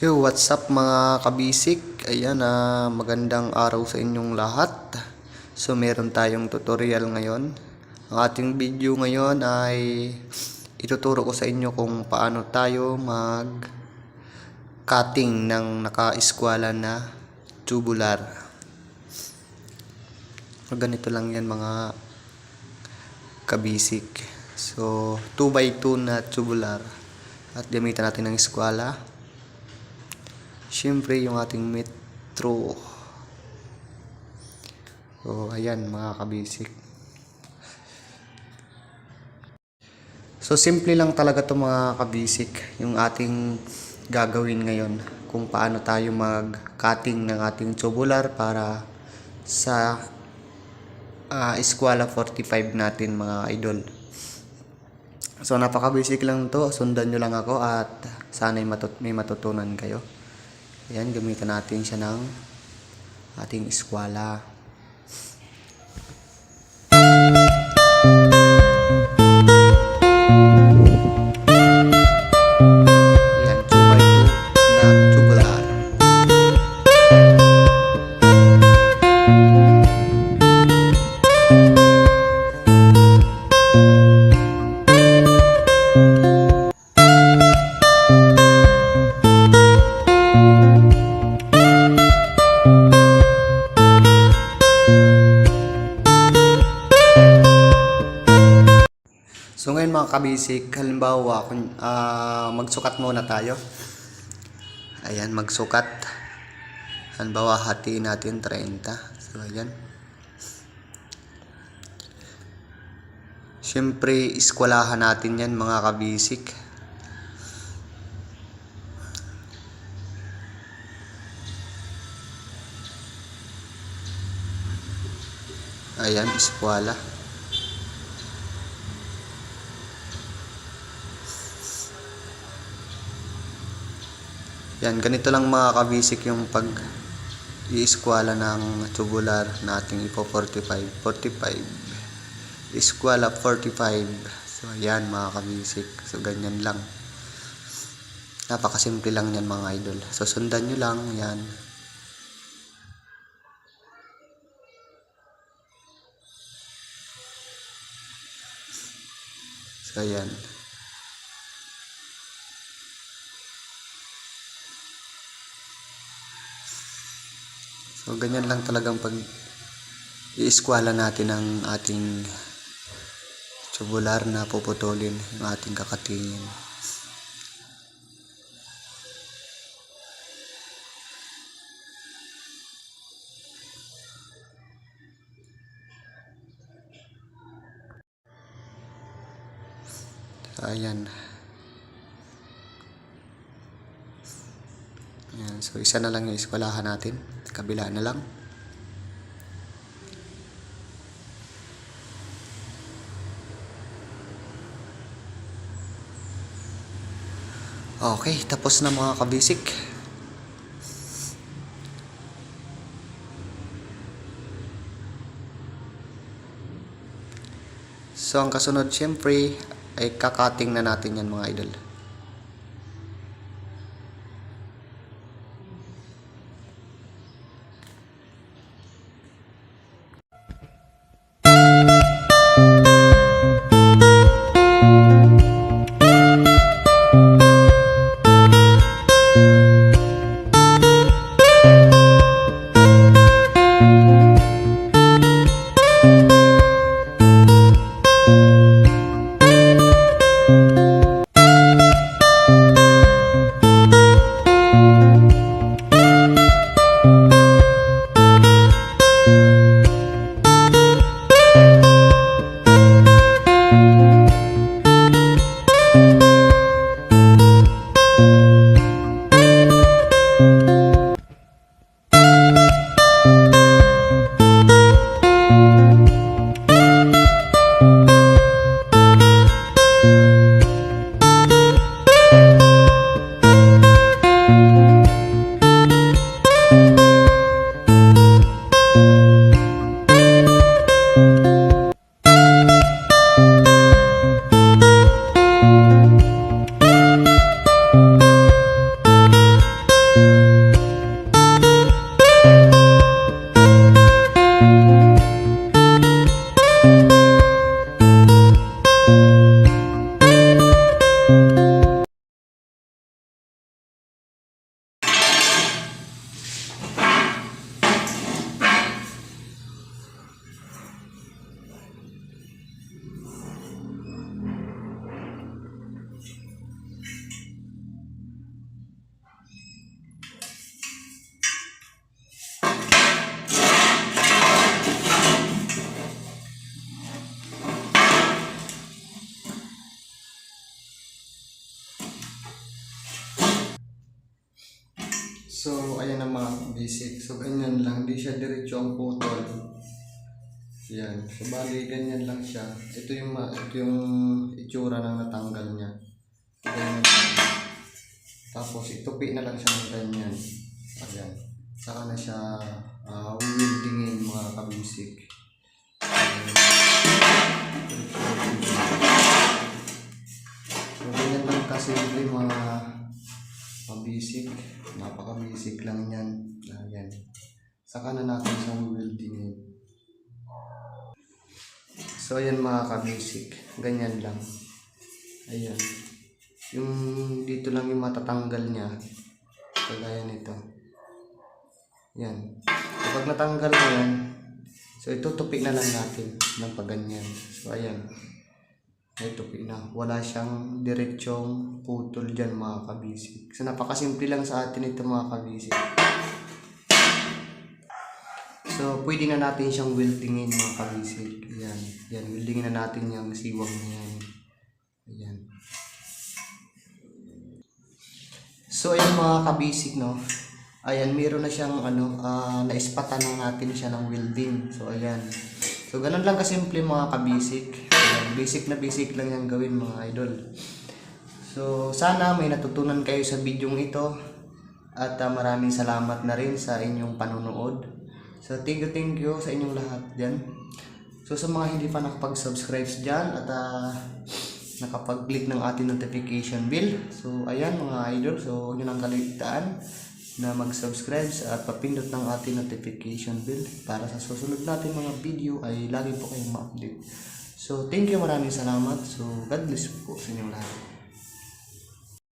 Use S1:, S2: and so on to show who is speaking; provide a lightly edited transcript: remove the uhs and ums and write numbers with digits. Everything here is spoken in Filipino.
S1: Yo, what's up mga kabisik? Ayan, magandang araw sa inyong lahat. So, meron tayong tutorial ngayon. Ang ating video ngayon ay ituturo ko sa inyo kung paano tayo mag-cutting ng naka-eskwala na tubular. So, ganito lang yan mga kabisik. So, 2x2 na tubular. At gamitan natin ng eskwala. Siyempre yung ating metro. So ayan mga kabisik. So simple lang talaga to mga kabisik yung ating gagawin ngayon. Kung paano tayo mag-cutting ng ating tubular para sa eskwala 45 natin mga idol. So napaka-basic lang to. Sundan nyo lang ako at sana'y may matutunan kayo. Ayan, gamitan natin siya ng ating eskwala. Ayan, 2x2 na tubular. So ngayon mga kabisik, halimbawa magsukat muna tayo. Ayan, magsukat. Halimbawa hatiin natin 30. So ayan. Siyempre eskwalahan natin yan mga kabisik. Ayan, eskwala. Yan, ganito lang mga kabisik yung pag i-eskwala ng tubular nating ipo 45 eskwala 45. So ayan mga kabisik, so ganyan lang, napakasimple lang yan mga idol. So sundan nyo lang yan. So ayan. So ganyan lang talagang pag i-eskwala natin ang ating tubular na puputulin, yung ating kakatingin. So ayan. Ayan, so isa na lang yung eskwalahan natin, kabila na lang. Okay, tapos na mga kabisik. So ang kasunod syempre ay kakating na natin yan mga idol. So, ayan ang mga basic. So, ganyan lang. Di siya diretso ang putol. Yan. So, bali, ganyan lang siya. Ito yung itsura ng natanggal niya. Ganyan lang. Tapos, itupi na lang siya ng ganyan. Ayan. Saka na siya wieldingin mga kabisik. So, ganyan lang kasimple mga kabisik. Napaka-basic lang yan. Ayan. Saka na natin siyang wieldingin. So, ayan mga kabisik. Ganyan lang. Ayan. Yung dito lang yung matatanggal niya. Kagaya nito. Yan. Kapag natanggal mo yan, so itutupi na lang natin ng paganyan. So, ayan. Itupi na. Wala siyang diretsong putol dyan mga kabisik. So, napakasimple lang sa atin ito mga kabisik. So, pwede na natin siyang wieldingin mga kabisik. Ayan. Yan. Wieldingin na natin yung siwang na yan. Ayan. So, ayan mga kabisik, no. Ayan, meron na siyang naispatan na natin siya ng welding. So, ayan. So, ganun lang kasimple mga kabisik. Ayan, basic lang yung gawin mga idol. So, sana may natutunan kayo sa bidyong ito. At maraming salamat na rin sa inyong panonood. So, thank you sa inyong lahat dyan. So, sa mga hindi pa nakapag-subscribe dyan at nakapag-click ng ating notification bell. So, ayan mga idol. So, huwag nyo nang kaligtaan na mag-subscribe at papindot ng ating notification bell para sa susunod natin mga video ay lagi po kayong ma-update. So, thank you, maraming salamat. So, God bless po sa inyong lahat.